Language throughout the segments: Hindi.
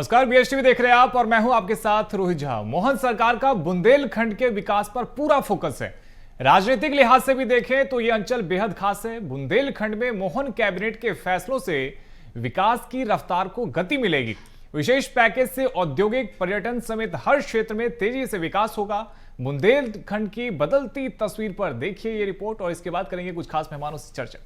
नमस्कार, बीएसटीवी देख रहे हैं आप और मैं हूं आपके साथ रोहित झा। मोहन सरकार का बुंदेलखंड के विकास पर पूरा फोकस है। राजनीतिक लिहाज से भी देखें तो यह अंचल बेहद खास है। बुंदेलखंड में मोहन कैबिनेट के फैसलों से विकास की रफ्तार को गति मिलेगी। विशेष पैकेज से औद्योगिक, पर्यटन समेत हर क्षेत्र में तेजी से विकास होगा। बुंदेलखंड की बदलती तस्वीर पर देखिए ये रिपोर्ट और इसके बाद करेंगे कुछ खास मेहमानों से चर्चा।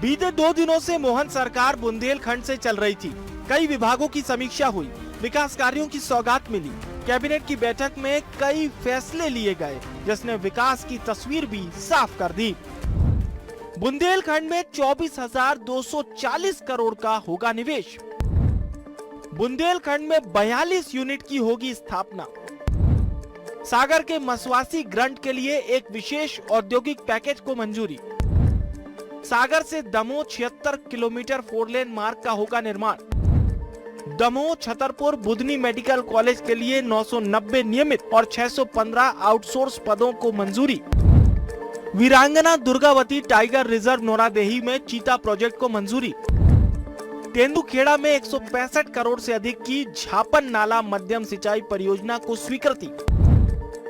बीते 2 दिनों से मोहन सरकार बुंदेलखंड से चल रही थी। कई विभागों की समीक्षा हुई, विकास कार्यों की सौगात मिली। कैबिनेट की बैठक में कई फैसले लिए गए जिसने विकास की तस्वीर भी साफ कर दी। बुंदेलखंड में 24,240 करोड़ का होगा निवेश। बुंदेलखंड में 42 यूनिट की होगी स्थापना। सागर के मसवासी ग्रंट के लिए एक विशेष औद्योगिक पैकेज को मंजूरी। सागर से दमोह 76 किलोमीटर 4 लेन मार्ग का होगा निर्माण। दमोह छतरपुर बुधनी मेडिकल कॉलेज के लिए 990 नियमित और 615 आउटसोर्स पदों को मंजूरी। वीरांगना दुर्गावती टाइगर रिजर्व नोरादेही में चीता प्रोजेक्ट को मंजूरी। तेंदुखेड़ा में 165 करोड़ से अधिक की झापन नाला मध्यम सिंचाई परियोजना को स्वीकृति।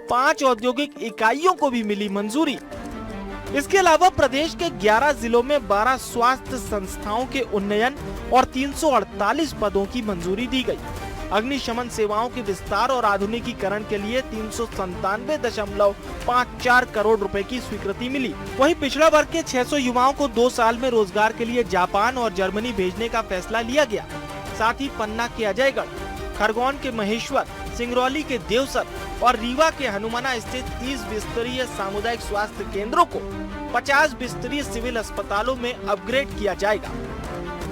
5 औद्योगिक इकाइयों को भी मिली मंजूरी। इसके अलावा प्रदेश के 11 जिलों में 12 स्वास्थ्य संस्थाओं के उन्नयन और 348 पदों की मंजूरी दी गई। अग्निशमन सेवाओं के विस्तार और आधुनिकीकरण के लिए 397.54 करोड़ रुपए की स्वीकृति मिली। वहीं पिछड़ा वर्ग के 600 युवाओं को 2 साल में रोजगार के लिए जापान और जर्मनी भेजने का फैसला लिया गया। साथ ही पन्ना के अजयगढ़, खरगोन के महेश्वर, सिंगरौली के देवसर और रीवा के हनुमाना स्थित 30 बिस्तरीय सामुदायिक स्वास्थ्य केंद्रों को 50 बिस्तरीय सिविल अस्पतालों में अपग्रेड किया जाएगा।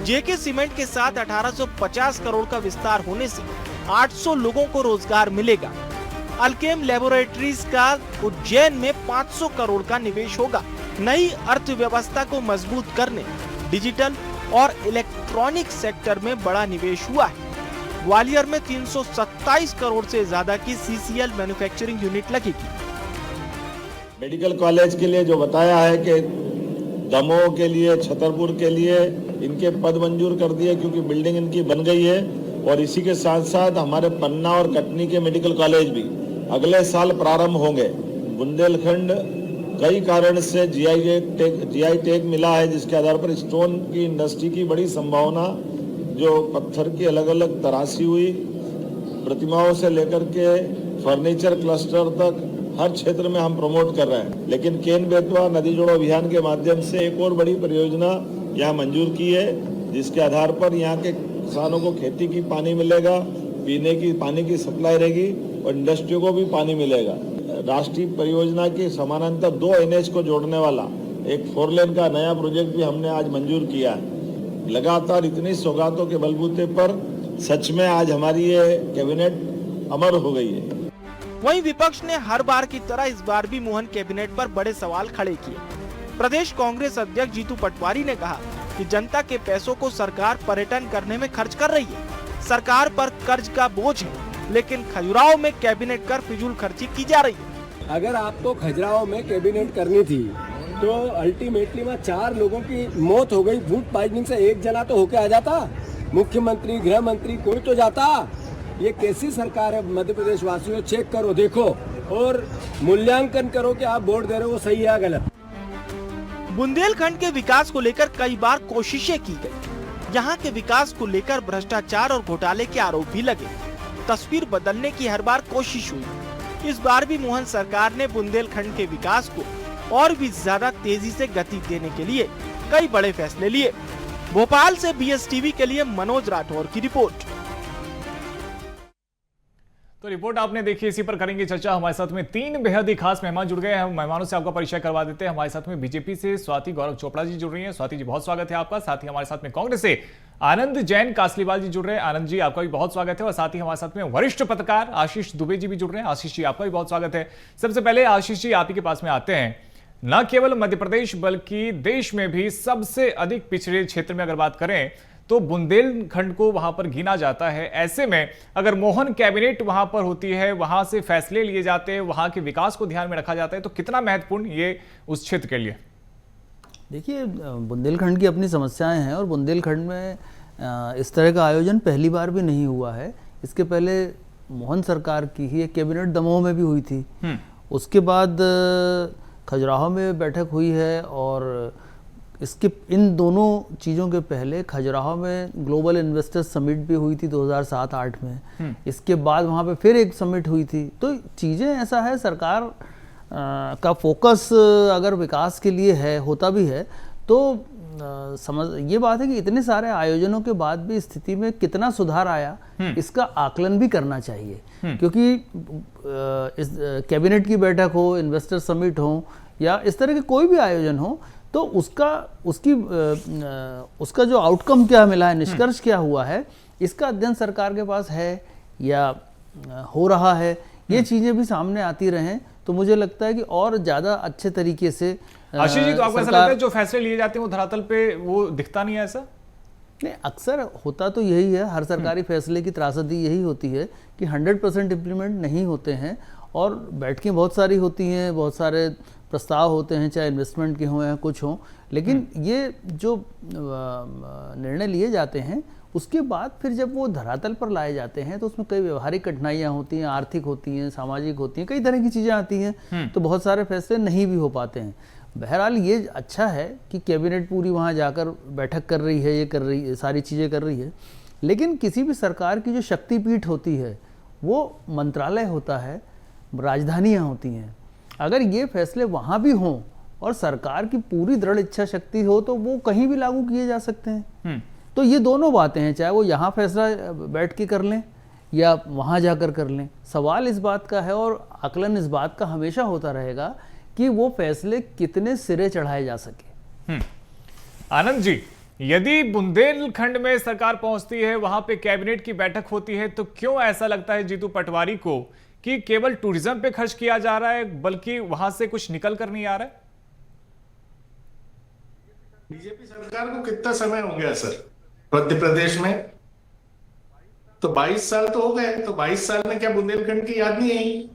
जेके सीमेंट के साथ 1850 करोड़ का विस्तार होने से 800 लोगों को रोजगार मिलेगा। अल्केम लैबोरेटरीज का उज्जैन में 500 करोड़ का निवेश होगा। नई अर्थव्यवस्था को मजबूत करने डिजिटल और इलेक्ट्रॉनिक सेक्टर में बड़ा निवेश हुआ है। ग्वालियर में 327 करोड़ से ज्यादा की CCL मैन्युफैक्चरिंग यूनिट लगेगी। मेडिकल कॉलेज के लिए जो बताया है कि दमोह के लिए, छतरपुर के लिए इनके पद मंजूर कर दिए क्योंकि बिल्डिंग इनकी बन गई है। और इसी के साथ साथ हमारे पन्ना और कटनी के मेडिकल कॉलेज भी अगले साल प्रारंभ होंगे। बुंदेलखंड कई कारण से GI टैग मिला है, जिसके आधार पर स्टोन की इंडस्ट्री की बड़ी संभावना, जो पत्थर की अलग अलग तराशी हुई प्रतिमाओं से लेकर के फर्नीचर क्लस्टर तक हर क्षेत्र में हम प्रमोट कर रहे हैं। लेकिन केन बेतवा नदी जोड़ो अभियान के माध्यम से एक और बड़ी परियोजना यहाँ मंजूर की है, जिसके आधार पर यहाँ के किसानों को खेती की पानी मिलेगा, पीने की पानी की सप्लाई रहेगी और इंडस्ट्रियों को भी पानी मिलेगा। राष्ट्रीय परियोजना की समानांतर 2 NH को जोड़ने वाला एक 4 लेन का नया प्रोजेक्ट भी हमने आज मंजूर किया है। लगातार इतनी सौगातों के बलबूते पर सच में आज हमारी ये कैबिनेट अमर हो गई है। वहीं विपक्ष ने हर बार की तरह इस बार भी मोहन कैबिनेट पर बड़े सवाल खड़े किए। प्रदेश कांग्रेस अध्यक्ष जीतू पटवारी ने कहा कि जनता के पैसों को सरकार पर्यटन करने में खर्च कर रही है। सरकार पर कर्ज का बोझ है, लेकिन खजुराहो में कैबिनेट कर फिजूल खर्ची की जा रही है। अगर आपको खजुराहो में कैबिनेट करनी थी तो अल्टीमेटली में 4 लोगों की मौत हो गई फूड पॉइजनिंग से। 1 जना तो होके आ जाता, मुख्यमंत्री, गृह मंत्री, कोई तो जाता। ये कैसी सरकार है? मध्य प्रदेश वासियों, चेक करो, देखो और मूल्यांकन करो कि आप वोट दे रहे हो सही है या गलत। बुंदेलखंड के विकास को लेकर कई बार कोशिशें की गई। यहाँ के विकास को लेकर भ्रष्टाचार और घोटाले के आरोप भी लगे। तस्वीर बदलने की हर बार कोशिश हुई। इस बार भी मोहन सरकार ने बुंदेलखंड के विकास को और भी ज्यादा तेजी से गति देने के लिए कई बड़े फैसले लिए। भोपाल से BSTV के लिए मनोज राठौर की रिपोर्ट। तो रिपोर्ट आपने देखी, इसी पर करेंगे चर्चा। हमारे साथ में 3 बेहद ही खास मेहमान जुड़ गए हैं। हम मेहमानों से आपका परिचय करवा देते हैं। हमारे साथ में बीजेपी से स्वाति गौरव चोपड़ा जी जुड़ रही हैं। स्वाति जी, बहुत स्वागत है आपका। साथ ही हमारे साथ में कांग्रेस से आनंद जैन कासलीवाल जी जुड़ रहे हैं। आनंद जी, आपका भी बहुत स्वागत है। और साथ ही हमारे साथ में वरिष्ठ पत्रकार आशीष दुबे जी भी जुड़ रहे हैं। आशीष जी, आपका भी बहुत स्वागत है। सबसे पहले आशीष जी, आप ही के पास में आते हैं। न केवल मध्य प्रदेश बल्कि देश में भी सबसे अधिक पिछड़े क्षेत्र में अगर बात करें तो बुंदेलखंड को वहां पर गिना जाता है। ऐसे में अगर मोहन कैबिनेट वहां पर होती है, वहां से फैसले लिए जाते हैं, वहां के विकास को ध्यान में रखा जाता है, तो कितना महत्वपूर्ण ये उस क्षेत्र के लिए? देखिए, बुंदेलखंड की अपनी समस्याएं हैं और बुंदेलखंड में इस तरह का आयोजन पहली बार भी नहीं हुआ है। इसके पहले मोहन सरकार की ही एक कैबिनेट दमोह में भी हुई थी। उसके बाद खजुराहो में बैठक हुई है और इसके इन दोनों चीज़ों के पहले खजुराहो में ग्लोबल इन्वेस्टर्स समिट भी हुई थी 2007-8 में। इसके बाद वहाँ पे फिर एक समिट हुई थी। तो चीज़ें ऐसा है, सरकार का फोकस अगर विकास के लिए है, होता भी है, तो समझ ये बात है कि इतने सारे आयोजनों के बाद भी स्थिति में कितना सुधार आया, इसका आकलन भी करना चाहिए। क्योंकि इस कैबिनेट की बैठक हो, इन्वेस्टर समिट हो या इस तरह के कोई भी आयोजन हो, तो उसका जो आउटकम क्या मिला है, निष्कर्ष क्या हुआ है, इसका अध्ययन सरकार के पास है या हो रहा है, ये चीजें भी सामने आती रहें तो मुझे लगता है कि और ज्यादा अच्छे तरीके से आशीष जी, तो आपको ऐसा लगता है जो फैसले लिए जाते हैं वो धरातल पे वो दिखता नहीं है ऐसा? नहीं, अक्सर होता तो यही है, हर सरकारी फैसले की त्रासदी यही होती है कि 100% इम्प्लीमेंट नहीं होते हैं और बैठकें बहुत सारी होती हैं, बहुत सारे प्रस्ताव होते हैं, चाहे इन्वेस्टमेंट के हों या कुछ हों, लेकिन ये जो निर्णय लिए जाते हैं उसके बाद फिर जब वो धरातल पर लाए जाते हैं तो उसमें कई व्यवहारिक कठिनाइयाँ होती हैं, आर्थिक होती हैं, सामाजिक होती हैं, कई तरह की चीज़ें आती हैं, तो बहुत सारे फैसले नहीं भी हो पाते हैं। बहरहाल ये अच्छा है कि कैबिनेट पूरी वहाँ जाकर बैठक कर रही है, ये कर रही है, सारी चीज़ें कर रही है, लेकिन किसी भी सरकार की जो शक्तिपीठ होती है वो मंत्रालय होता है, राजधानियाँ होती हैं। अगर ये फैसले वहाँ भी हों और सरकार की पूरी दृढ़ इच्छा शक्ति हो तो वो कहीं भी लागू किए जा सकते हैं। तो ये दोनों बातें हैं, चाहे वो यहाँ फैसला बैठ के कर लें या वहाँ जाकर कर लें। सवाल इस बात का है और आकलन इस बात का हमेशा होता रहेगा कि वो फैसले कितने सिरे चढ़ाए जा सके। आनंद जी, यदि बुंदेलखंड में सरकार पहुंचती है, वहां पे कैबिनेट की बैठक होती है, तो क्यों ऐसा लगता है जीतू पटवारी को कि केवल टूरिज्म पे खर्च किया जा रहा है, बल्कि वहां से कुछ निकल कर नहीं आ रहा है? बीजेपी सरकार को कितना समय हो गया सर मध्य प्रदेश में? तो 22 साल तो हो गए। तो 22 साल में क्या बुंदेलखंड की याद नहीं आई?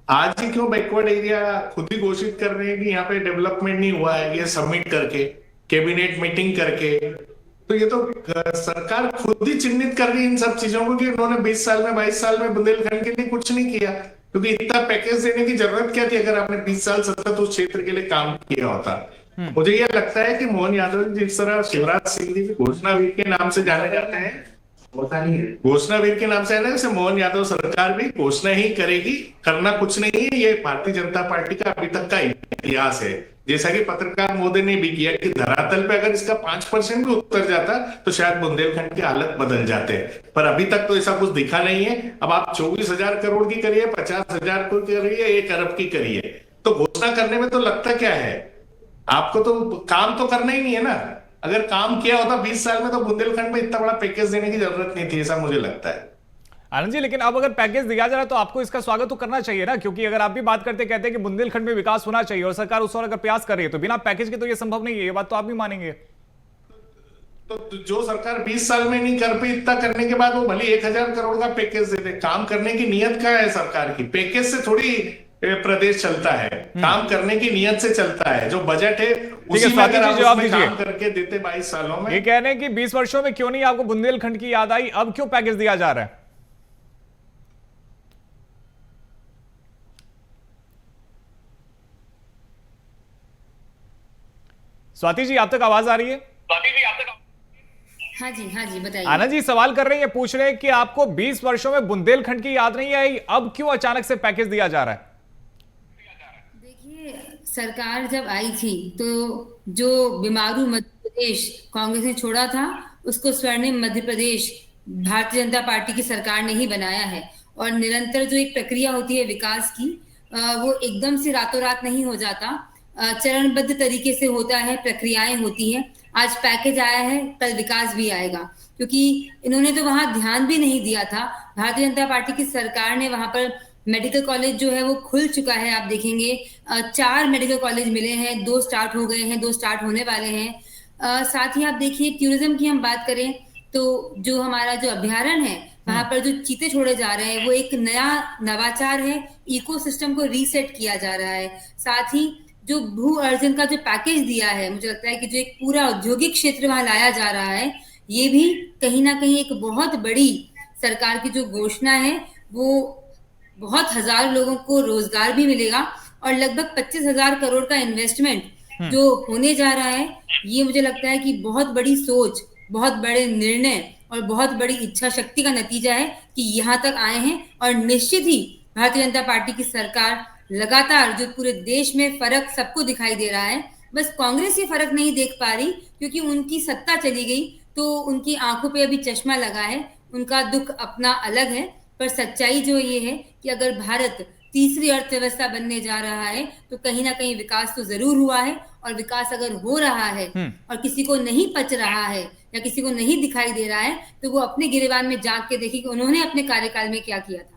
आज ही क्यों बैकवर्ड एरिया खुद ही घोषित कर रहे हैं कि यहाँ पे डेवलपमेंट नहीं हुआ है, ये सबमिट करके, कैबिनेट मीटिंग करके? तो ये तो सरकार खुद ही चिन्हित कर रही है इन सब चीजों को कि उन्होंने 20 साल में 22 साल में बुंदेलखंड के लिए कुछ नहीं किया। क्योंकि इतना पैकेज देने की जरूरत क्या थी अगर आपने 20 साल सतत उस क्षेत्र के लिए काम किया होता? मुझे यह लगता है कि मोहन यादव जी जिस तरह शिवराज सिंह जी घोषणावीर के नाम से जाने जाते हैं, घोषणावीर के नाम से है ना, जैसे मोहन यादव सरकार भी घोषणा ही करेगी, करना कुछ नहीं है। ये भारतीय जनता पार्टी का अभी तक का इतिहास है। जैसा कि पत्रकार मोदी ने भी किया कि धरातल पे अगर इसका 5% भी उतर जाता तो शायद बुंदेलखंड की हालत बदल जाते, पर अभी तक तो ऐसा कुछ दिखा नहीं है। अब आप 24,000 करोड़ की करिए, 50,000 की करिए, 1 अरब की करिए, तो घोषणा करने में तो लगता क्या है? आपको तो काम तो करना ही नहीं है ना। अगर काम किया होता 20 साल में तो बुंदेलखंड में इतना बड़ा पैकेज देने की जरूरत नहीं थी, ऐसा मुझे लगता है। आनंद जी, लेकिन अब अगर पैकेज दिया जा रहा है तो आपको इसका स्वागत तो करना चाहिए ना, क्योंकि अगर आप भी बात करते कहते हैं कि बुंदेलखंड में विकास होना चाहिए और सरकार उस और अगर प्रयास कर रही है तो बिना पैकेज के तो ये संभव नहीं है, ये बात तो आप भी मानेंगे। तो जो सरकार 20 साल में नहीं कर पाई, इतना करने के बाद वो भले 1,000 करोड़ का पैकेज दे दे, काम करने की नीयत क्या है सरकार की? पैकेज से थोड़ी प्रदेश चलता है, काम करने की नीयत से चलता है। जो बजट है उसी में अगर आप उसमें काम करके देते 22 सालों में। ये कह रहे हैं कि 20 वर्षों में क्यों नहीं आपको बुंदेलखंड की याद आई, अब क्यों पैकेज दिया जा रहा है? स्वाति जी, आप तक आवाज आ रही है? हाँ जी बताइए। आनंद जी सवाल कर रहे हैं, ये पूछ रहे हैं कि आपको 20 वर्षों में बुंदेलखंड की याद नहीं आई, अब क्यों अचानक से पैकेज दिया जा रहा है? देखिए, सरकार जब आई थी तो जो बीमारू मध्य प्रदेश कांग्रेस ने छोड़ा था, उसको स्वर्णिम मध्य प्रदेश भारतीय जनता पार्टी की सरकार ने ही बनाया है। और निरंतर जो एक प्रक्रिया होती है विकास की, वो एकदम से रातों रात नहीं हो जाता, चरणबद्ध तरीके से होता है, प्रक्रियाएं होती हैं। आज पैकेज आया है, कल विकास भी आएगा, क्योंकि इन्होंने तो वहां ध्यान भी नहीं दिया था। भारतीय जनता पार्टी की सरकार ने वहां पर मेडिकल कॉलेज जो है वो खुल चुका है। आप देखेंगे 4 मेडिकल कॉलेज मिले हैं, 2 स्टार्ट हो गए हैं, 2 स्टार्ट होने वाले हैं। साथ ही आप देखिए, टूरिज्म की हम बात करें तो जो हमारा जो अभ्यारण्य है वहां पर जो चीते छोड़े जा रहे हैं वो एक नया नवाचार है, इकोसिस्टम को रीसेट किया जा रहा है। साथ ही जो भू अर्जन का जो पैकेज दिया है, मुझे लगता है कि जो एक पूरा औद्योगिक क्षेत्र वहां लाया जा रहा है, ये भी कहीं ना कहीं एक बहुत बड़ी सरकार की जो घोषणा है, वो बहुत हजार लोगों को रोजगार भी मिलेगा और लगभग 25,000 करोड़ का इन्वेस्टमेंट जो होने जा रहा है, ये मुझे लगता है कि बहुत बड़ी सोच, बहुत बड़े निर्णय और बहुत बड़ी इच्छा शक्ति का नतीजा है कि यहाँ तक आए हैं। और निश्चित ही भारतीय जनता पार्टी की सरकार लगातार, जो पूरे देश में फर्क सबको दिखाई दे रहा है, बस कांग्रेस ये फर्क नहीं देख पा रही क्योंकि उनकी सत्ता चली गई तो उनकी आंखों पे अभी चश्मा लगा है, उनका दुख अपना अलग है। पर सच्चाई जो ये है कि अगर भारत तीसरी अर्थव्यवस्था बनने जा रहा है तो कहीं ना कहीं विकास तो जरूर हुआ है, और विकास अगर हो रहा है और किसी को नहीं पच रहा है या किसी को नहीं दिखाई दे रहा है तो वो अपने गिरेबान में झांक के देखे कि उन्होंने अपने कार्यकाल में क्या किया था।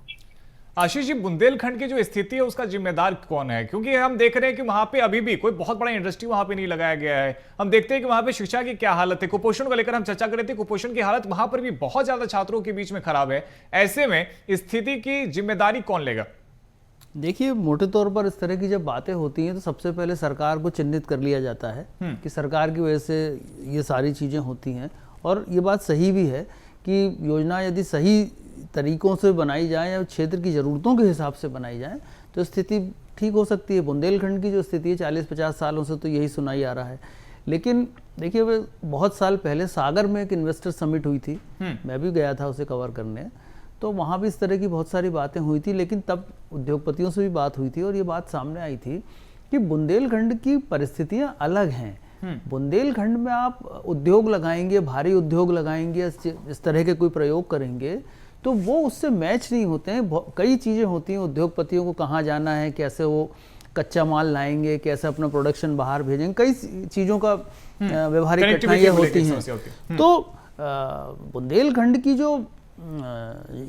आशीष जी, बुंदेलखंड की जो स्थिति है उसका जिम्मेदार कौन है? क्योंकि हम देख रहे हैं कि वहां पे अभी भी कोई बहुत बड़ा इंडस्ट्री वहां पे नहीं लगाया गया है। हम देखते हैं कि वहां पे शिक्षा की क्या हालत है। कुपोषण को लेकर हम चर्चा कर रहे थे, कुपोषण की हालत वहां पर भी बहुत ज्यादा छात्रों के बीच में खराब है। ऐसे में स्थिति की जिम्मेदारी कौन लेगा? देखिए, मोटे तौर पर इस तरह की जब बातें होती हैं तो सबसे पहले सरकार को चिन्हित कर लिया जाता है कि सरकार की वजह से ये सारी चीज़ें होती हैं। और ये बात सही भी है कि योजना यदि सही तरीकों से बनाई जाए या क्षेत्र की ज़रूरतों के हिसाब से बनाई जाए तो स्थिति ठीक हो सकती है। बुंदेलखंड की जो स्थिति है 40-50 सालों से तो यही सुनाई आ रहा है। लेकिन देखिए, वे बहुत साल पहले सागर में एक इन्वेस्टर समिट हुई थी, मैं भी गया था उसे कवर करने, तो वहाँ भी इस तरह की बहुत सारी बातें हुई थी। लेकिन तब उद्योगपतियों से भी बात हुई थी और ये बात सामने आई थी कि बुंदेलखंड की परिस्थितियाँ अलग हैं। बुंदेलखंड में आप उद्योग लगाएंगे, भारी उद्योग लगाएंगे, इस तरह के कोई प्रयोग करेंगे तो वो उससे मैच नहीं होते हैं। कई चीज़ें होती हैं, उद्योगपतियों को कहाँ जाना है, कैसे वो कच्चा माल लाएंगे, कैसे अपना प्रोडक्शन बाहर भेजेंगे, कई चीज़ों का व्यवहारिक कठिनाइयाँ होती हैं। तो बुंदेलखंड की जो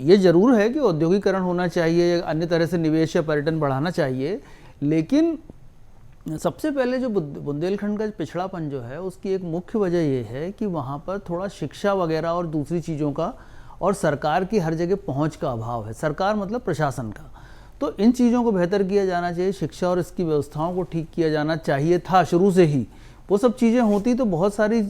ये जरूर है कि औद्योगिकरण होना चाहिए, अन्य तरह से निवेश या पर्यटन बढ़ाना चाहिए, लेकिन सबसे पहले जो बुंदेलखंड का पिछड़ापन जो है उसकी एक मुख्य वजह ये है कि वहाँ पर थोड़ा शिक्षा वगैरह और दूसरी चीज़ों का और सरकार की हर जगह पहुँच का अभाव है। सरकार मतलब प्रशासन का। तो इन चीज़ों को बेहतर किया जाना चाहिए, शिक्षा और इसकी व्यवस्थाओं को ठीक किया जाना चाहिए था शुरू से ही। वो सब चीज़ें होती तो बहुत सारी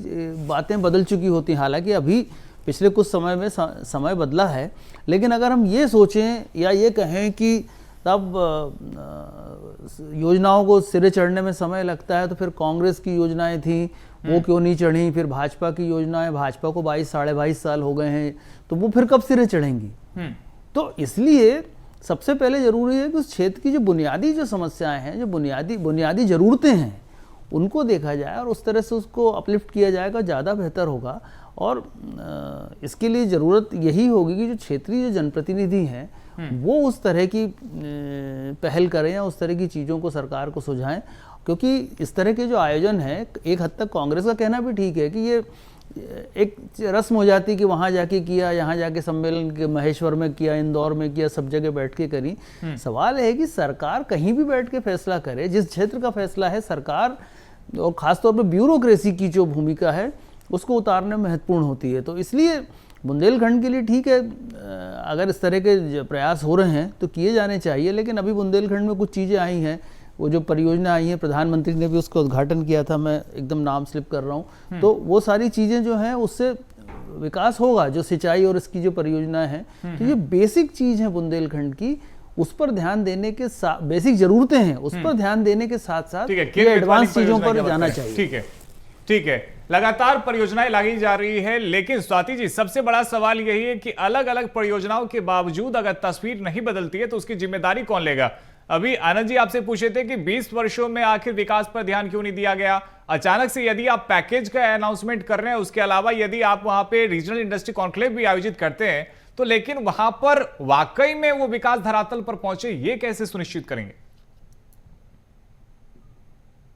बातें बदल चुकी होती। हालांकि अभी पिछले कुछ समय में समय बदला है, लेकिन अगर हम ये सोचें या ये कहें कि तब योजनाओं को सिरे चढ़ने में समय लगता है तो फिर कांग्रेस की योजनाएं थी वो क्यों नहीं चढ़ी, फिर भाजपा की योजनाएं, भाजपा को 22-22.5 साल हो गए हैं तो वो फिर कब सिरे चढ़ेंगी। तो इसलिए सबसे पहले जरूरी है कि उस क्षेत्र की जो बुनियादी जो समस्याएं हैं, जो बुनियादी ज़रूरतें हैं, उनको देखा जाए और उस तरह से उसको अपलिफ्ट किया जाएगा, ज़्यादा बेहतर होगा। और इसके लिए ज़रूरत यही होगी कि जो क्षेत्रीय जो जनप्रतिनिधि हैं वो उस तरह की पहल करें या उस तरह की चीज़ों को सरकार को सुझाएं। क्योंकि इस तरह के जो आयोजन है, एक हद तक कांग्रेस का कहना भी ठीक है कि ये एक रस्म हो जाती कि वहाँ जाके किया, यहाँ जाके सम्मेलन के महेश्वर में किया, इंदौर में किया, सब जगह बैठ के करी। सवाल है कि सरकार कहीं भी बैठ के फैसला करे, जिस क्षेत्र का फैसला है सरकार और ख़ासतौर पर ब्यूरोक्रेसी की जो भूमिका है उसको उतारने में महत्वपूर्ण होती है। तो इसलिए बुंदेलखंड के लिए ठीक है, अगर इस तरह के प्रयास हो रहे हैं तो किए जाने चाहिए। लेकिन अभी बुंदेलखंड में कुछ चीज़ें आई हैं, वो जो परियोजना आई है, प्रधानमंत्री ने भी उसका उद्घाटन किया था, मैं एकदम नाम स्लिप कर रहा हूँ, तो वो सारी चीज़ें जो हैं उससे विकास होगा, जो सिंचाई और इसकी जो परियोजना है। तो ये बेसिक चीज़ है बुंदेलखंड की, उस पर ध्यान देने के साथ, बेसिक ज़रूरतें हैं उस पर ध्यान देने के साथ साथ ये एडवांस चीज़ों पर जाना चाहिए। ठीक है, लगातार परियोजनाएं लाई जा रही है, लेकिन स्वाति जी, सबसे बड़ा सवाल यही है कि अलग अलग परियोजनाओं के बावजूद अगर तस्वीर नहीं बदलती है तो उसकी जिम्मेदारी कौन लेगा? अभी आनंद जी आपसे पूछे थे कि 20 वर्षों में आखिर विकास पर ध्यान क्यों नहीं दिया गया। अचानक से यदि आप पैकेज का अनाउंसमेंट कर रहे हैं, उसके अलावा यदि आप वहां पे रीजनल इंडस्ट्री कॉन्क्लेव भी आयोजित करते हैं, तो लेकिन वहां पर वाकई में वो विकास धरातल पर पहुंचे, ये कैसे सुनिश्चित करेंगे?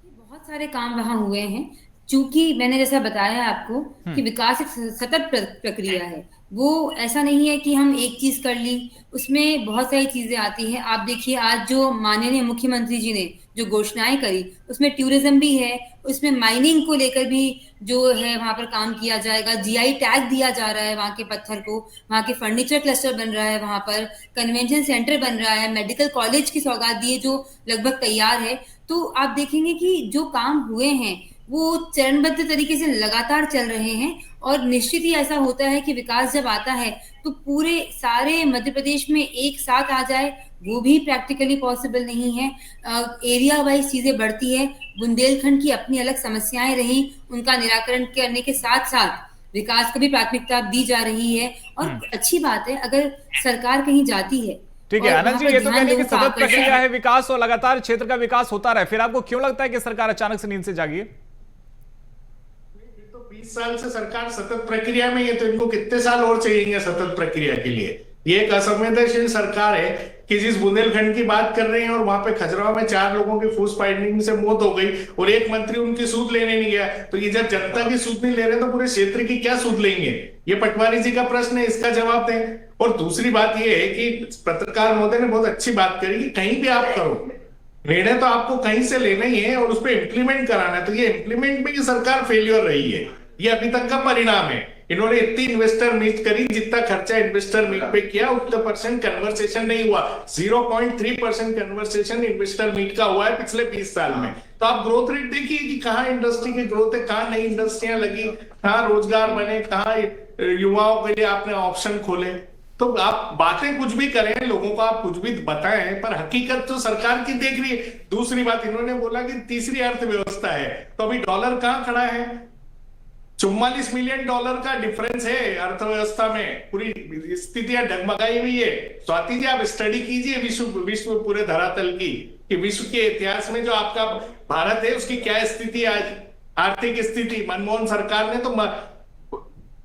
बहुत सारे काम वहां हुए हैं, चूंकि मैंने जैसा बताया आपको कि विकास एक सतत प्रक्रिया है। वो ऐसा नहीं है कि हम एक चीज कर ली, उसमें बहुत सारी चीजें आती हैं। आप देखिए आज जो माननीय मुख्यमंत्री जी ने जो घोषणाएं करी, उसमें टूरिज्म भी है, उसमें माइनिंग को लेकर भी जो है वहां पर काम किया जाएगा, जीआई टैग दिया जा रहा है वहां के पत्थर को, वहां के फर्नीचर क्लस्टर बन रहा है, वहां पर कन्वेंशन सेंटर बन रहा है, मेडिकल कॉलेज की सौगात दी है जो लगभग तैयार है। तो आप देखेंगे कि जो काम हुए हैं वो चरणबद्ध तरीके से लगातार चल रहे हैं, और निश्चित ही ऐसा होता है कि विकास जब आता है तो पूरे सारे मध्य प्रदेश में एक साथ आ जाए, वो भी प्रैक्टिकली पॉसिबल नहीं है। एरिया वाइज चीजें बढ़ती है। बुंदेलखंड की अपनी अलग समस्याएं रही, उनका निराकरण करने के साथ साथ विकास को भी प्राथमिकता दी जा रही है। और अच्छी बात है अगर सरकार कहीं जाती है। ठीक है और आनंद वहाँ जी, पर ये तो ध्यान कहने की लोगों को सतत आकर्षित- प्रक्रिया है विकास, और लगातार क्षेत्र का विकास होता रहे, फिर आपको क्यों लगता है कि सरकार अचानक से नींद से जागी है? तो 20 साल से सरकार सतत प्रक्रिया में है, तो इनको कितने साल और चाहिए सतत प्रक्रिया के लिए? ये एक असंवेदनशील सरकार है कि जिस बुंदेलखंड की बात कर रहे हैं और वहां पे खजुराहो में 4 लोगों की फूस पॉइजनिंग से मौत हो गई और एक मंत्री उनकी सूद लेने नहीं गया, तो ये जब जनता की सूद नहीं ले रहे तो पूरे क्षेत्र की क्या सूद लेंगे? ये पटवारी जी का प्रश्न है, इसका जवाब दें। और दूसरी बात ये है कि पत्रकार महोदय ने बहुत अच्छी बात करी कि कहीं भी आप करो, निर्णय तो आपको कहीं से लेना ही है और उस पर इम्प्लीमेंट कराना है। तो ये इम्प्लीमेंट में ये सरकार फेलियर रही है, ये अभी तक का परिणाम है। इन्होंने इतनी इन्वेस्टर मीट करी, जितना खर्चा इन्वेस्टर मीट पे किया उतना परसेंट कन्वर्सेशन नहीं हुआ। 0.3% कन्वर्सेशन इन्वेस्टर मीट का हुआ है पिछले 20 साल में। तो आप ग्रोथ रेट देखिए कि कहाँ इंडस्ट्री की ग्रोथ है, कहाँ नई इंडस्ट्रियां लगी, कहाँ रोजगार बने, कहाँ युवाओं के लिए आपने ऑप्शन खोले। तो आप बातें कुछ भी करें, लोगों को आप कुछ भी बताएं, पर हकीकत तो सरकार की देख रही है। दूसरी बात, इन्होंने बोला कि तीसरी अर्थव्यवस्था है, तो अभी डॉलर कहाँ खड़ा है? 44 मिलियन डॉलर का डिफरेंस है अर्थव्यवस्था में, पूरी स्थितियां डगमगाई हुई है। स्वाति जी आप स्टडी कीजिए विश्व पूरे धरातल की, कि विश्व के इतिहास में जो आपका भारत है उसकी क्या स्थिति आज, आर्थिक स्थिति। मनमोहन सरकार ने तो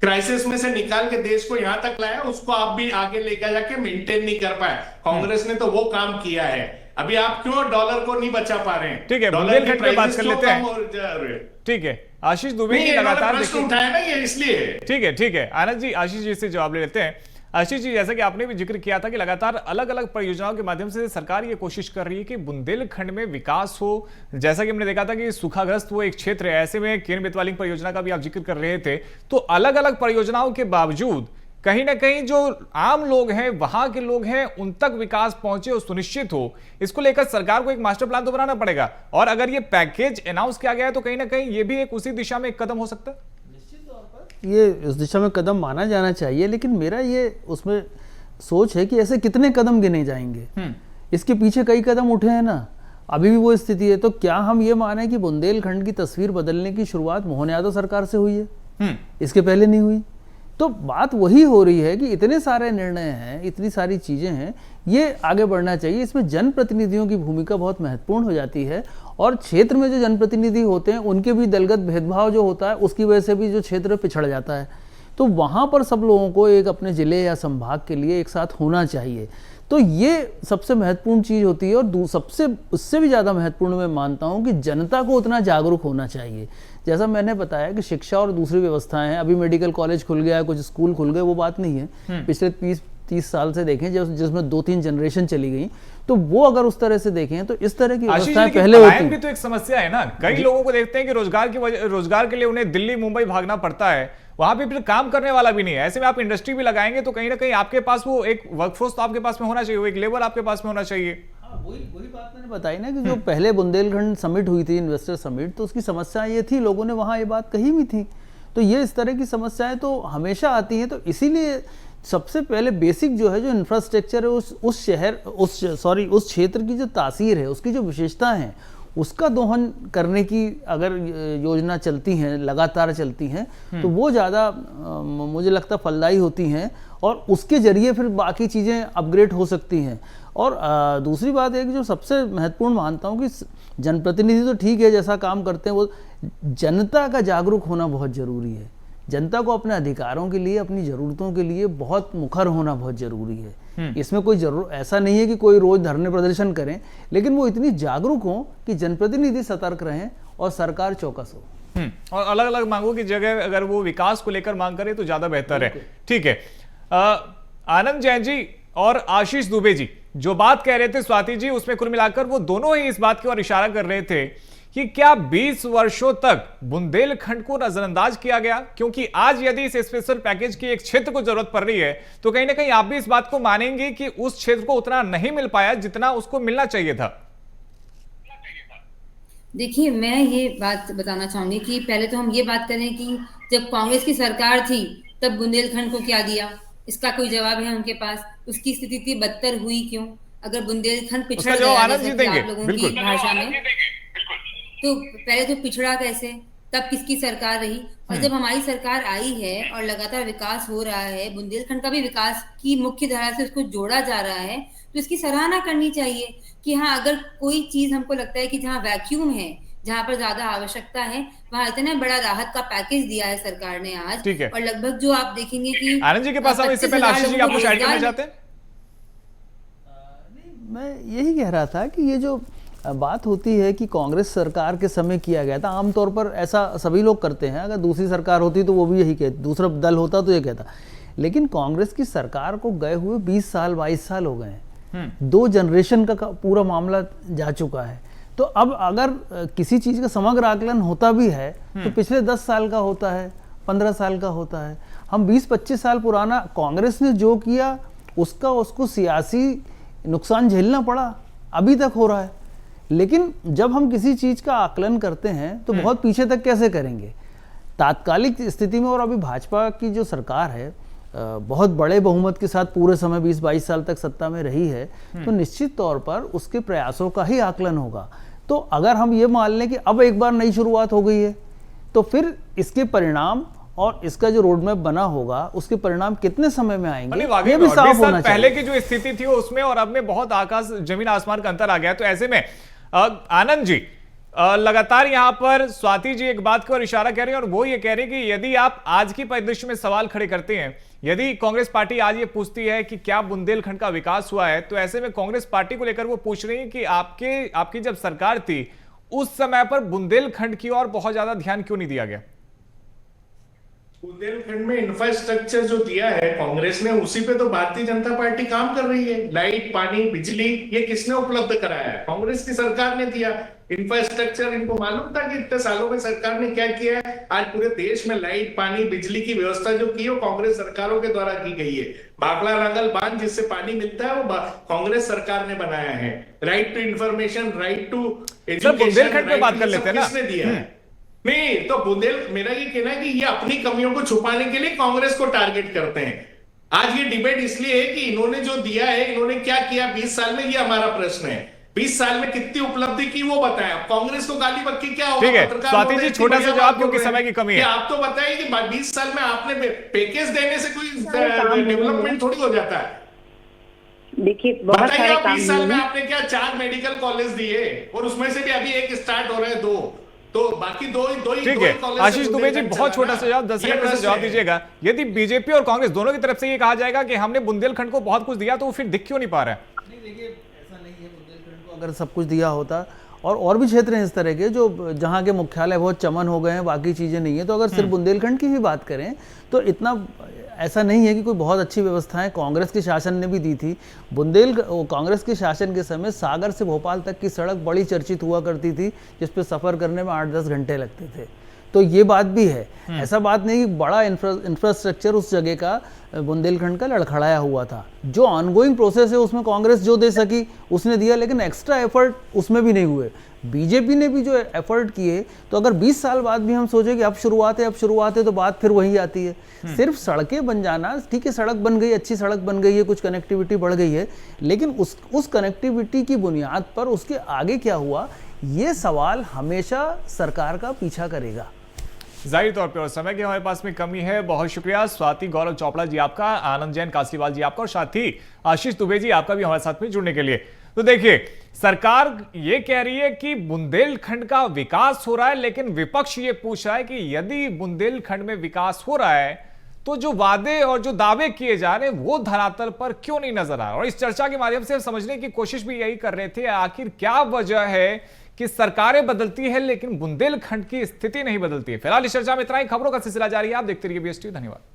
क्राइसिस में से निकाल के देश को यहां तक लाया, उसको आप भी आगे लेकर जाके मेंटेन नहीं कर पाए। कांग्रेस ने तो वो काम किया है। अभी आप क्यों डॉलर को नहीं बचा पा रहे हैं? ठीक है, बुंदेलखंड पे बात कर लेते हैं। ठीक है, आशीष दुबे की लगातार उठाया ना ये, इसलिए ठीक है आनंद जी, आशीष जी से जवाब ले लेते हैं। आशीष जी, जैसा कि आपने भी जिक्र किया था कि लगातार अलग अलग परियोजनाओं के माध्यम से सरकार ये कोशिश कर रही है कि बुंदेलखंड में विकास हो। जैसा कि हमने देखा था कि सूखाग्रस्त वो एक क्षेत्र है, ऐसे में केन बेतवालिंग परियोजना का भी आप जिक्र कर रहे थे। तो अलग अलग परियोजनाओं के बावजूद कहीं ना कहीं जो आम लोग हैं, वहां के लोग हैं, उन तक विकास पहुंचे और सुनिश्चित हो, इसको लेकर सरकार को एक मास्टर प्लान तो बनाना पड़ेगा। और अगर ये पैकेज अनाउंस किया गया है तो कहीं ना कहीं ये भी एक उसी दिशा में एक कदम हो सकता है। ये इस दिशा में कदम माना जाना चाहिए, लेकिन मेरा ये उसमें सोच है कि ऐसे कितने कदम गिने जाएंगे। इसके पीछे कई कदम उठे हैं ना, अभी भी वो स्थिति है। तो क्या हम ये माने कि बुंदेलखंड की तस्वीर बदलने की शुरुआत मोहन यादव सरकार से हुई है, इसके पहले नहीं हुई? तो बात वही हो रही है कि इतने सारे निर्णय हैं, इतनी सारी चीज़ें हैं, ये आगे बढ़ना चाहिए। इसमें जनप्रतिनिधियों की भूमिका बहुत महत्वपूर्ण हो जाती है, और क्षेत्र में जो जनप्रतिनिधि होते हैं उनके भी दलगत भेदभाव जो होता है उसकी वजह से भी जो क्षेत्र पिछड़ जाता है। तो वहाँ पर सब लोगों को एक अपने ज़िले या संभाग के लिए एक साथ होना चाहिए। तो ये सबसे महत्वपूर्ण चीज़ होती है। और सबसे उससे भी ज़्यादा महत्वपूर्ण मैं मानता हूँ कि जनता को उतना जागरूक होना चाहिए। जैसा मैंने बताया कि शिक्षा और दूसरी व्यवस्थाएं हैं, अभी मेडिकल कॉलेज खुल गया है, कुछ स्कूल खुल गए, वो बात नहीं है। पिछले 20-30 साल से देखें जिसमें 2-3 जनरेशन चली गई, तो वो अगर उस तरह से देखें तो इस तरह की व्यवस्थाएं पहले होती भी तो एक समस्या है ना। कई लोगों को देखते हैं कि रोजगार के लिए उन्हें दिल्ली मुंबई भागना पड़ता है, वहां पे फिर काम करने वाला भी नहीं है। ऐसे में आप इंडस्ट्री भी लगाएंगे तो कहीं ना कहीं आपके पास वो एक वर्कफोर्स तो आपके पास में होना चाहिए, वो एक लेबर आपके पास में होना चाहिए। वही बात मैंने बताई ना कि जो पहले बुंदेलखंड समिट हुई थी, इन्वेस्टर समिट, तो उसकी समस्या ये थी, लोगों ने वहाँ ये बात कही भी थी। तो ये इस तरह की समस्याएं तो हमेशा आती हैं। तो इसीलिए सबसे पहले बेसिक जो है, जो इंफ्रास्ट्रक्चर है, उस क्षेत्र की जो तासीर है, उसकी जो विशेषता है, उसका दोहन करने की अगर योजना चलती हैं, लगातार चलती हैं, तो वो ज़्यादा मुझे लगता फलदायी होती हैं, और उसके जरिए फिर बाकी चीज़ें अपग्रेड हो सकती हैं। और दूसरी बात है कि जो सबसे महत्वपूर्ण मानता हूँ कि जनप्रतिनिधि तो ठीक है, जैसा काम करते हैं, वो जनता का जागरूक होना बहुत ज़रूरी है। जनता को अपने अधिकारों के लिए, अपनी ज़रूरतों के लिए बहुत मुखर होना बहुत ज़रूरी है। इसमें कोई ऐसा नहीं है कि कोई रोज़ धरने प्रदर्शन करें, लेकिन वो इतनी जागरूक हों कि जनप्रतिनिधि सतर्क रहें और सरकार चौकस हो। और अलग अलग मांगों की जगह अगर वो विकास को लेकर मांग करे तो ज्यादा बेहतर है। ठीक है, आनंद जैन जी और आशीष दुबे जी जो बात कह रहे थे स्वाति जी, उसमें कुल मिलाकर वो दोनों ही इस बात की ओर इशारा कर रहे थे कि क्या 20 वर्षों तक बुंदेलखंड को नजरअंदाज किया गया, क्योंकि आज यदि इस स्पेशल पैकेज की एक क्षेत्र को जरूरत पड़ रही है तो कहीं ना कहीं आप भी इस बात को मानेंगे कि उस क्षेत्र को उतना नहीं मिल पाया जितना उसको मिलना चाहिए था। देखिए, मैं ये बात बताना चाहूंगी कि पहले तो हम ये बात करें कि जब कांग्रेस की सरकार थी तब बुंदेलखंड को क्या दिया, इसका कोई जवाब है उनके पास? उसकी स्थिति इतनी बदतर हुई क्यों? अगर बुंदेलखंड पिछड़ गया आनंद जी देंगे आप लोगों की भाषा में, तो पहले तो पिछड़ा कैसे, तब किसकी सरकार रही? और जब हमारी सरकार आई है और लगातार विकास हो रहा है, बुंदेलखंड का भी विकास की मुख्य धारा से उसको जोड़ा जा रहा है, तो इसकी सराहना करनी चाहिए कि हाँ, अगर कोई चीज हमको लगता है कि जहाँ वैक्यूम है, जहाँ पर ज्यादा आवश्यकता है, वहां इतना बड़ा राहत का पैकेज दिया है सरकार ने आज। और लगभग जो आप देखेंगे कि आनंद जी के पास हम इससे पहले आशीष जी आप कुछ ऐड करना चाहते हैं? मैं यही कह रहा था कि ये जो बात होती है कि कांग्रेस सरकार के समय किया गया था, आमतौर पर ऐसा सभी लोग करते हैं, अगर दूसरी सरकार होती तो वो भी यही कहती, दूसरा दल होता तो ये कहता। लेकिन कांग्रेस की सरकार को गए हुए 20 साल 22 साल हो गए हैं, 2 जनरेशन का पूरा मामला जा चुका है। तो अब अगर किसी चीज़ का समग्र आकलन होता भी है तो पिछले 10 साल का होता है, 15 साल का होता है। हम 20-25 साल पुराना कांग्रेस ने जो किया उसको सियासी नुकसान झेलना पड़ा, अभी तक हो रहा है। लेकिन जब हम किसी चीज़ का आकलन करते हैं तो बहुत पीछे तक कैसे करेंगे? तात्कालिक स्थिति में, और अभी भाजपा की जो सरकार है बहुत बड़े बहुमत के साथ पूरे समय 20-22 साल तक सत्ता में रही है, तो निश्चित तौर पर उसके प्रयासों का ही आकलन होगा। तो अगर हम ये मान लें कि अब एक बार नई शुरुआत हो गई है तो फिर इसके परिणाम और इसका जो रोड मैप बना होगा उसके परिणाम कितने समय में आएंगे ये भी साफ होना चाहिए। पहले की जो स्थिति थी उसमें और अब में बहुत आकाश जमीन आसमान का अंतर आ गया। तो ऐसे में आनंद जी, लगातार यहां पर स्वाति जी एक बात की ओर इशारा कर रहे हैं और वो ये कह रहे हैं कि यदि आप आज की परिदृश्य में सवाल खड़े करते हैं, यदि कांग्रेस पार्टी आज ये पूछती है कि क्या बुंदेलखंड का विकास हुआ है, तो ऐसे में कांग्रेस पार्टी को लेकर वो पूछ रही है कि आपकी जब सरकार थी उस समय पर बुंदेलखंड की ओर बहुत ज्यादा ध्यान क्यों नहीं दिया गया? बुंदेलखंड में इंफ्रास्ट्रक्चर जो दिया है कांग्रेस ने, उसी पे तो भारतीय जनता पार्टी काम कर रही है। लाइट, पानी, बिजली, ये किसने उपलब्ध कराया है? कांग्रेस की सरकार ने दिया। इंफ्रास्ट्रक्चर इनको मालूम था कि इतने सालों में सरकार ने क्या किया है। आज पूरे देश में लाइट, पानी, बिजली की व्यवस्था जो की है वो कांग्रेस सरकारों के द्वारा की गई है। बाकला नांगल बांध जिससे पानी मिलता है वो कांग्रेस सरकार ने बनाया है। Right to information, right to education, Bundelkhand पे बात कर लेते हैं ना, किसने दिया है? नहीं तो मेरा ये कहना है कि ये अपनी कमियों को छुपाने के लिए कांग्रेस को टारगेट करते हैं। आज ये डिबेट इसलिए है कि इन्होंने जो दिया है, इन्होंने क्या किया 20 साल में, ये हमारा प्रश्न है। 20 साल में कितनी उपलब्धि की वो बताया। कांग्रेस को गाली बक्की क्या होगा? ठीक है स्वाति जी, छोटा सा जवाब क्योंकि समय की कमी है। आप तो बताइए कि 20 साल में आपने पैकेज देने से कोई डेवलपमेंट थोड़ी हो जाता है। देखिए, बहुत सारे काम 20 साल में आपने क्या 4 मेडिकल कॉलेज दिए और उसमें से भी अभी एक स्टार्ट हो रहे हैं, 2, तो बाकी दो ही ठीक है। आशीष दुबे जी बहुत छोटा सा जवाब 10 सेकंड में जवाब दीजिएगा। यदि बीजेपी और कांग्रेस दोनों की तरफ से ये कहा जाएगा कि हमने बुंदेलखंड को बहुत कुछ दिया, तो वो फिर दिख क्यों नहीं पा रहा है? नहीं, देखिए ऐसा नहीं है। बुंदेलखंड को अगर सब कुछ दिया होता, और भी क्षेत्र हैं इस तरह के जो जहाँ के मुख्यालय बहुत चमन हो गए हैं, बाकी चीज़ें नहीं है, तो अगर सिर्फ बुंदेलखंड की ही बात करें तो इतना ऐसा नहीं है कि कोई बहुत अच्छी व्यवस्थाएं कांग्रेस के शासन ने भी दी थी। कांग्रेस के शासन के समय सागर से भोपाल तक की सड़क बड़ी चर्चित हुआ करती थी, जिस पे सफ़र करने में 8-10 घंटे लगते थे। तो ये बात भी है, ऐसा बात नहीं कि बड़ा इंफ्रास्ट्रक्चर उस जगह का बुंदेलखंड का लड़खड़ाया हुआ था। जो ऑनगोइंग प्रोसेस है उसमें कांग्रेस जो दे सकी उसने दिया, लेकिन एक्स्ट्रा एफर्ट उसमें भी नहीं हुए। बीजेपी ने भी जो एफर्ट किए, तो अगर 20 साल बाद भी हम सोचे कि अब शुरुआत है तो बात फिर वही आती है। सिर्फ सड़कें बन जाना, ठीक है, सड़क बन गई, अच्छी सड़क बन गई है, कुछ कनेक्टिविटी बढ़ गई है, लेकिन उस कनेक्टिविटी की बुनियाद पर उसके आगे क्या हुआ, ये सवाल हमेशा सरकार का पीछा करेगा। जाहिर तौर पे और समय की हमारे पास में कमी है। बहुत शुक्रिया स्वाति गौरव चोपड़ा जी आपका, आनंद जैन कासीवाल जी आपका, और साथ ही आशीष दुबे जी आपका भी हमारे साथ में जुड़ने के लिए। तो देखिए, सरकार ये कह रही है कि बुंदेलखंड का विकास हो रहा है, लेकिन विपक्ष ये पूछ रहा है कि यदि बुंदेलखंड में विकास हो रहा है तो जो वादे और जो दावे किए जा रहे हैं वो धरातल पर क्यों नहीं नजर आ रहा। और इस चर्चा के माध्यम से समझने की कोशिश भी यही कर रहे थे, आखिर क्या वजह है कि सरकारें बदलती है लेकिन बुंदेलखंड की स्थिति नहीं बदलती है। फिलहाल इस चर्चा में इतना ही। खबरों का सिलसिला जारी है, आप देखते रहिए BSTV। धन्यवाद।